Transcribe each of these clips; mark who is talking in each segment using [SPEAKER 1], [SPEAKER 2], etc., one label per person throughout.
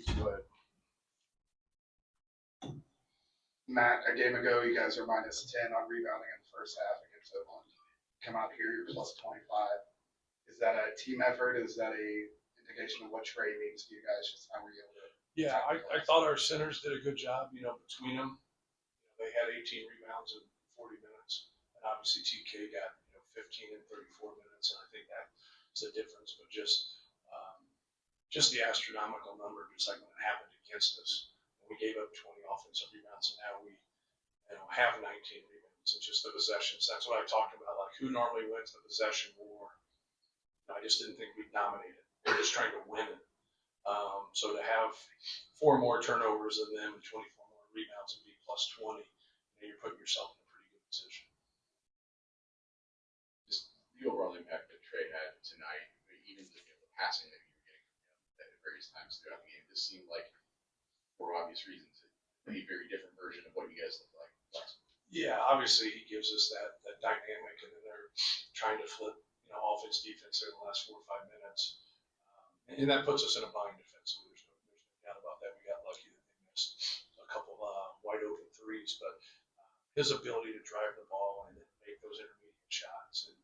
[SPEAKER 1] Go ahead.
[SPEAKER 2] Matt, a game ago, you guys are -10 on rebounding in the first half against Odom. Come out here, you're +25. Is that a team effort? Is that a indication of what Trey means to you guys? Just how were you able to?
[SPEAKER 3] Yeah, I thought our centers did a good job. Between them, they had 18 rebounds in 40 minutes, and obviously TK got 15 and 34 minutes, and I think that's the difference. But just the astronomical number, just like when it happened against us. We gave up 20 offensive rebounds, and now we have 19 rebounds. It's just the possessions. That's what I talked about. Like, who normally wins the possession war? I just didn't think we dominated. We're just trying to win it. So to have 4 more turnovers than them and 24 more rebounds and be +20, you're putting yourself in a pretty good position.
[SPEAKER 1] Just the overall impact that Trey had tonight, even the passing that you were getting at various times throughout the game, just seemed like, for obvious reasons, a very different version of what you guys look like last week.
[SPEAKER 3] Yeah, obviously he gives us that dynamic, and then they're trying to flip, offense, defense in the last 4 or 5 minutes, and that puts us in a bind defensively. There's no doubt about that. We got lucky that they missed a couple wide open threes, but his ability to drive the ball and then make those intermediate shots, and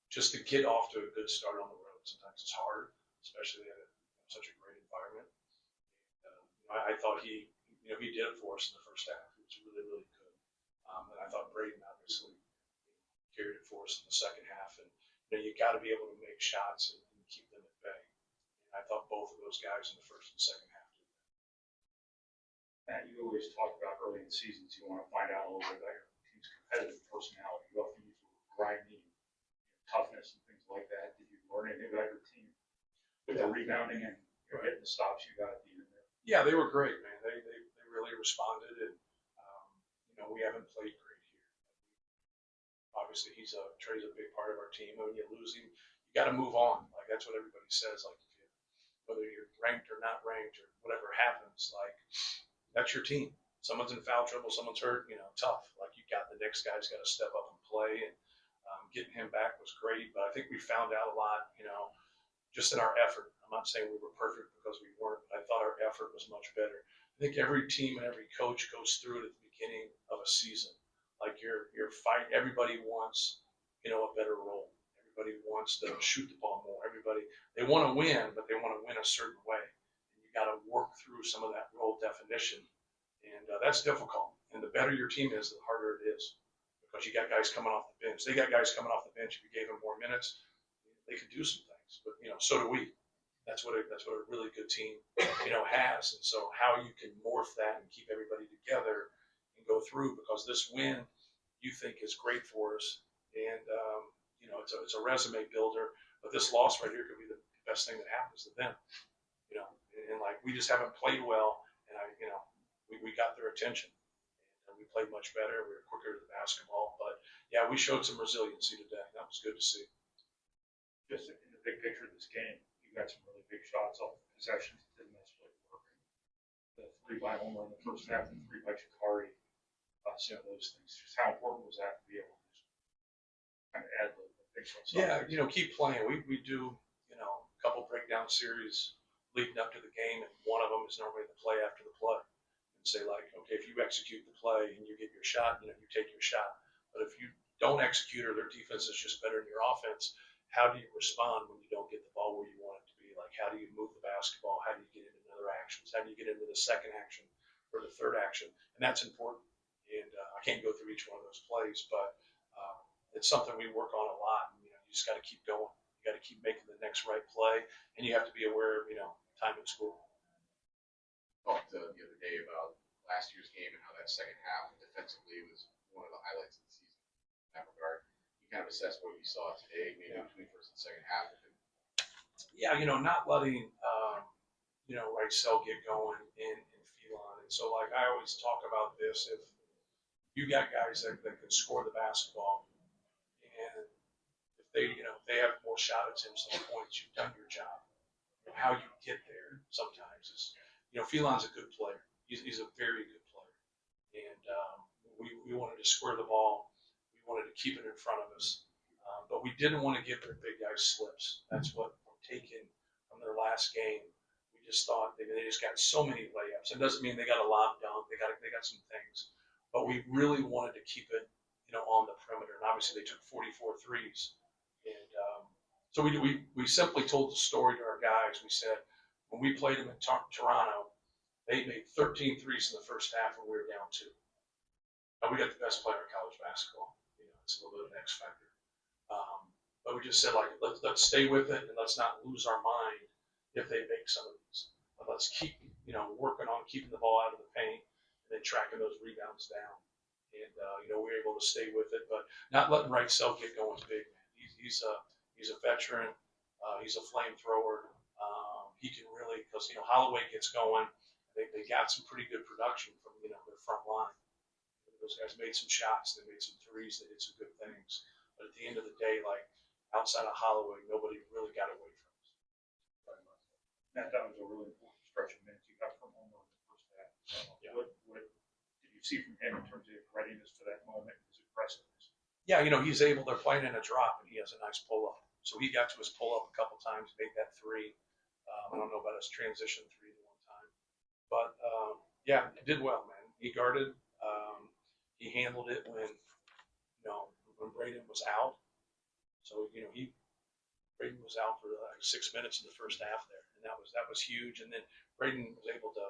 [SPEAKER 3] just to get off to a good start on the road. Sometimes it's hard, especially in such a great environment. I thought he did it for us in the first half. It was really, really good. And I thought Braden obviously carried it for us in the second half. And you got to be able to make shots and keep them at bay. And I thought both of those guys in the first and second half did that.
[SPEAKER 4] Matt, you always talk about early in seasons you want to find out a little bit about your team's competitive personality. You often use the word grinding, toughness, and things like that. Did you learn anything about your team with the rebounding and hitting the stops you got at the end there?
[SPEAKER 3] Yeah, they were great, man. They really responded, and we haven't played great here. Obviously, Trey's a big part of our team. When you lose him, you got to move on. Like, that's what everybody says. Like, whether you're ranked or not ranked or whatever happens, like, that's your team. Someone's in foul trouble, someone's hurt. Tough. Like, you got the next guy's got to step up and play, and getting him back was great. But I think we found out a lot, just in our effort. I'm not saying we were perfect because we weren't, but I thought our effort was much better. I think every team and every coach goes through it at the beginning of a season. Like, you're fighting. Everybody wants, a better role. Everybody wants to shoot the ball more. They want to win, but they want to win a certain way. And you got to work through some of that role definition, and that's difficult. And the better your team is, the harder it is, because you got guys coming off the bench. They got guys coming off the bench. If you gave them more minutes, they could do some things. But so do we. That's what a really good team, has. And so how you can morph that and keep everybody together and go through, because this win you think is great for us, and it's a resume builder. But this loss right here could be the best thing that happens to them. And like, we just haven't played well, and we got their attention, and we played much better. We were quicker to the basketball, but yeah, we showed some resiliency today. That was good to see.
[SPEAKER 4] Just in the big picture of this game, you got some really big shots off possessions that didn't necessarily work. The 3 by Homer in the first half and 3 by Chikari, some of those things. Just how important was that to be able to just kind of add the big shots?
[SPEAKER 3] Yeah, keep playing. We do, a couple breakdown series leading up to the game, and one of them is normally the play after the play. And say, like, okay, if you execute the play and you get your shot, you take your shot. But if you don't execute, or their defense is just better than your offense, how do you respond when you don't get the ball where you want it to be? Like, how do you move the basketball? How do you get into other actions? How do you get into the second action or the third action? And that's important. And I can't go through each one of those plays, but it's something we work on a lot. And, you just got to keep going. You got to keep making the next right play, and you have to be aware of, time in school.
[SPEAKER 1] Talked the other day about last year's game and how that second half defensively was one of the highlights of the season in that regard. You kind of assess what you saw today, maybe between first and second half.
[SPEAKER 3] Yeah, not letting Ross-Ade get going in Phelan. And so, like, I always talk about this: if you got guys that can score the basketball, and if they have more shot attempts than points, you've done your job. How you get there sometimes is, Phelan's a good player. He's a very good player, and we wanted to square the ball. We wanted to keep it in front of us, but we didn't want to give their big guys slips. That's what we're taking from their last game. We just thought they just got so many layups. It doesn't mean they got a lob dunk. They got some things, but we really wanted to keep it, on the perimeter. And obviously they took 44 threes. And so we simply told the story to our guys. We said when we played them in Toronto, they made 13 threes in the first half and we were down 2. Now we got the best player in college basketball. It's a little bit of an X factor. But we just said, like, let's stay with it and let's not lose our mind if they make some of these. But let's keep, working on keeping the ball out of the paint and then tracking those rebounds down. And, we were able to stay with it, but not letting Wright Southgate go as big, man. He's a veteran. He's a flamethrower. He can really, because, Holloway gets going. They got some pretty good production from, their front line. Those guys made some shots. They made some threes. They did some good things. But at the end of the day, like, outside of Holloway, nobody really got away from us.
[SPEAKER 4] Matt, that was a really important stretch of minutes you got from Homer in the first half.
[SPEAKER 3] Yeah.
[SPEAKER 4] What did you see from him in terms of his readiness to that moment, his aggressiveness?
[SPEAKER 3] Yeah, he's able, they're playing in a drop, and he has a nice pull-up. So he got to his pull-up a couple times, made that 3. I don't know about his transition 3 the one time. But, yeah, he did well, man. He guarded. He handled it when Braden was out. So, Braden was out for like 6 minutes in the first half there, and that was huge. And then Braden was able to,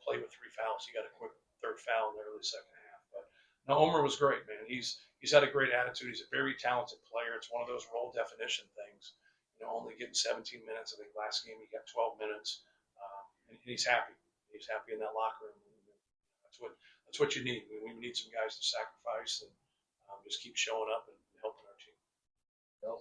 [SPEAKER 3] play with 3 fouls. He got a quick 3rd foul in the early second half. But no, Homer was great, man. He's had a great attitude. He's a very talented player. It's one of those role definition things. Only getting 17 minutes. I think last game he got 12 minutes, and he's happy. He's happy in that locker room. That's what you need. We need some guys to sacrifice and just keep showing up and